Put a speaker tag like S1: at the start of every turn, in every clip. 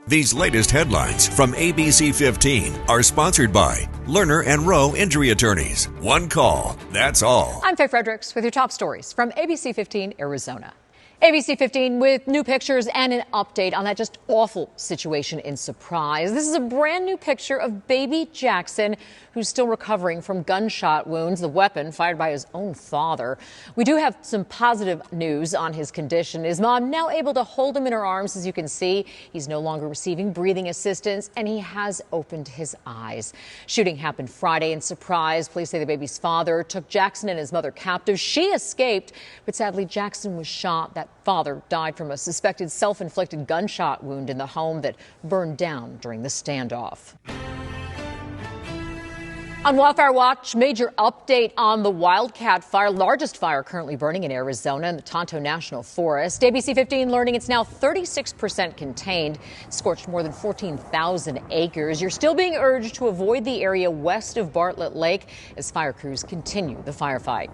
S1: These latest headlines from ABC15 are sponsored by Lerner and Rowe Injury Attorneys. One call, that's all.
S2: I'm Faye Fredericks with your top stories from ABC15 Arizona. ABC15 with new pictures and an update on that just awful situation in Surprise. This is a brand new picture of baby Jackson, who's still recovering from gunshot wounds, the weapon fired by his own father. We do have some positive news on his condition. His mom now able to hold him in her arms. As you can see, he's no longer receiving breathing assistance, and he has opened his eyes. Shooting happened Friday in Surprise. Police say the baby's father took Jackson and his mother captive. She escaped, but sadly Jackson was shot. That father died from a suspected self-inflicted gunshot wound in the home that burned down during the standoff. On Wildfire Watch, major update on the Wildcat Fire, largest fire currently burning in Arizona in the Tonto National Forest. ABC15 learning it's now 36% contained, scorched more than 14,000 acres. You're still being urged to avoid the area west of Bartlett Lake as fire crews continue the firefight.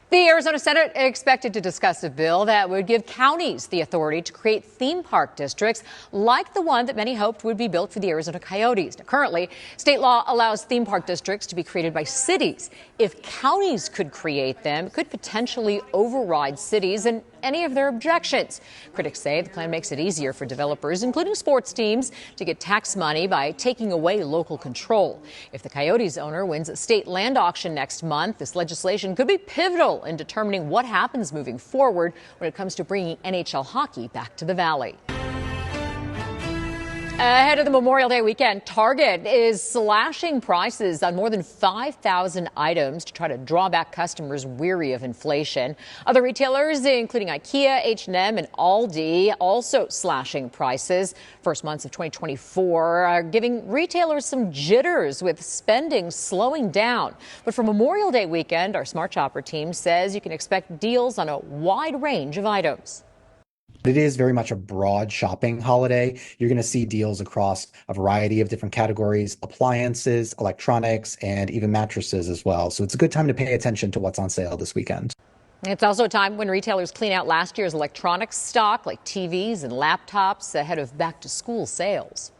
S2: The Arizona Senate expected to discuss a bill that would give counties the authority to create theme park districts like the one that many hoped would be built for the Arizona Coyotes. Now, currently, state law allows theme park districts to be created by cities. If counties could create them, it could potentially override cities and any of their objections. Critics say the plan makes it easier for developers, including sports teams, to get tax money by taking away local control. If the Coyotes owner wins a state land auction next month, this legislation could be pivotal in determining what happens moving forward when it comes to bringing NHL hockey back to the Valley. Ahead of the Memorial Day weekend, Target is slashing prices on more than 5,000 items to try to draw back customers weary of inflation. Other retailers, including IKEA, H&M, and Aldi, also slashing prices. First months of 2024 are giving retailers some jitters with spending slowing down. But for Memorial Day weekend, our Smart Shopper team says you can expect deals on a wide range of items.
S3: It is very much a broad shopping holiday. You're going to see deals across a variety of different categories, appliances, electronics, and even mattresses as well. So it's a good time to pay attention to what's on sale this weekend.
S2: It's also a time when retailers clean out last year's electronics stock like TVs and laptops ahead of back-to-school sales.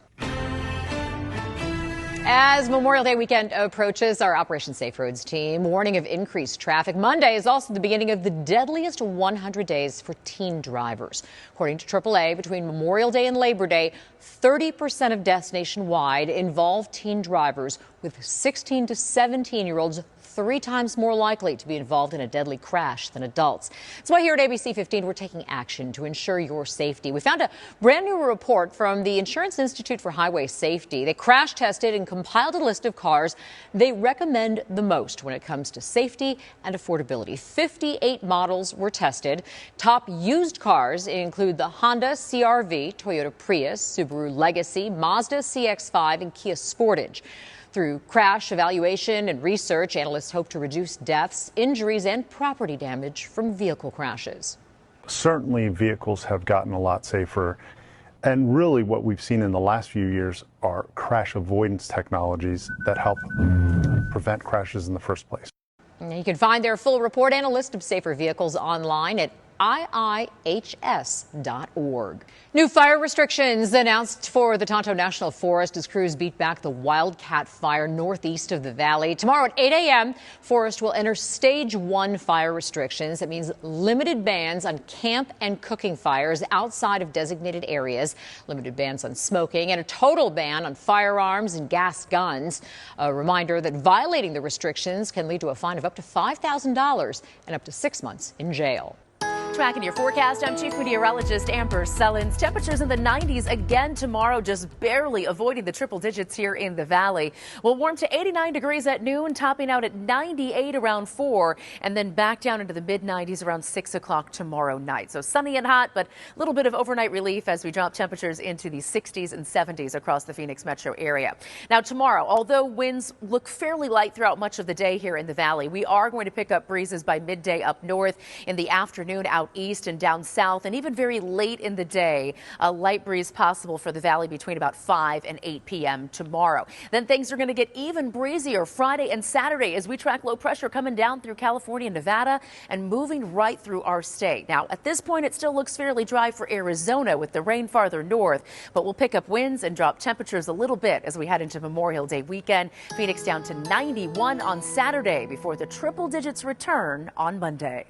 S2: As Memorial Day weekend approaches, our Operation Safe Roads team warning of increased traffic. Monday is also the beginning of the deadliest 100 days for teen drivers. According to AAA, between Memorial Day and Labor Day, 30% of deaths nationwide involve teen drivers, with 16 to 17-year-olds 3 times more likely to be involved in a deadly crash than adults. That's why here at ABC15 we're taking action to ensure your safety. We found a brand new report from the Insurance Institute for Highway Safety. They crash tested and compiled a list of cars they recommend the most when it comes to safety and affordability. 58 models were tested. Top used cars include the Honda CR-V, Toyota Prius, Subaru Legacy, Mazda CX-5, and Kia Sportage. Through crash evaluation and research, analysts hope to reduce deaths, injuries, and property damage from vehicle crashes.
S4: Certainly, vehicles have gotten a lot safer. And really what we've seen in the last few years are crash avoidance technologies that help prevent crashes in the first place.
S2: You can find their full report and a list of safer vehicles online at iihs.org. New fire restrictions announced for the Tonto National Forest as crews beat back the Wildcat Fire northeast of the valley. Tomorrow at 8 a.m., Forest will enter Stage 1 fire restrictions. That means limited bans on camp and cooking fires outside of designated areas, limited bans on smoking, and a total ban on firearms and gas guns. A reminder that violating the restrictions can lead to a fine of up to $5,000 and up to 6 months in jail.
S5: Tracking your forecast, I'm Chief Meteorologist Amber Sullins. Temperatures in the 90s again tomorrow, just barely avoiding the triple digits here in the valley. We'll warm to 89 degrees at noon, topping out at 98 around 4, and then back down into the mid-90s around 6 o'clock tomorrow night. So sunny and hot, but a little bit of overnight relief as we drop temperatures into the 60s and 70s across the Phoenix metro area. Now tomorrow, although winds look fairly light throughout much of the day here in the valley, we are going to pick up breezes by midday up north. In the afternoon out out east and down south, and even very late in the day. A light breeze possible for the valley between about 5 and 8 p.m. tomorrow. Then things are going to get even breezier Friday and Saturday as we track low pressure coming down through California and Nevada and moving right through our state. Now, at this point, it still looks fairly dry for Arizona with the rain farther north, but we'll pick up winds and drop temperatures a little bit as we head into Memorial Day weekend. Phoenix down to 91 on Saturday before the triple digits return on Monday.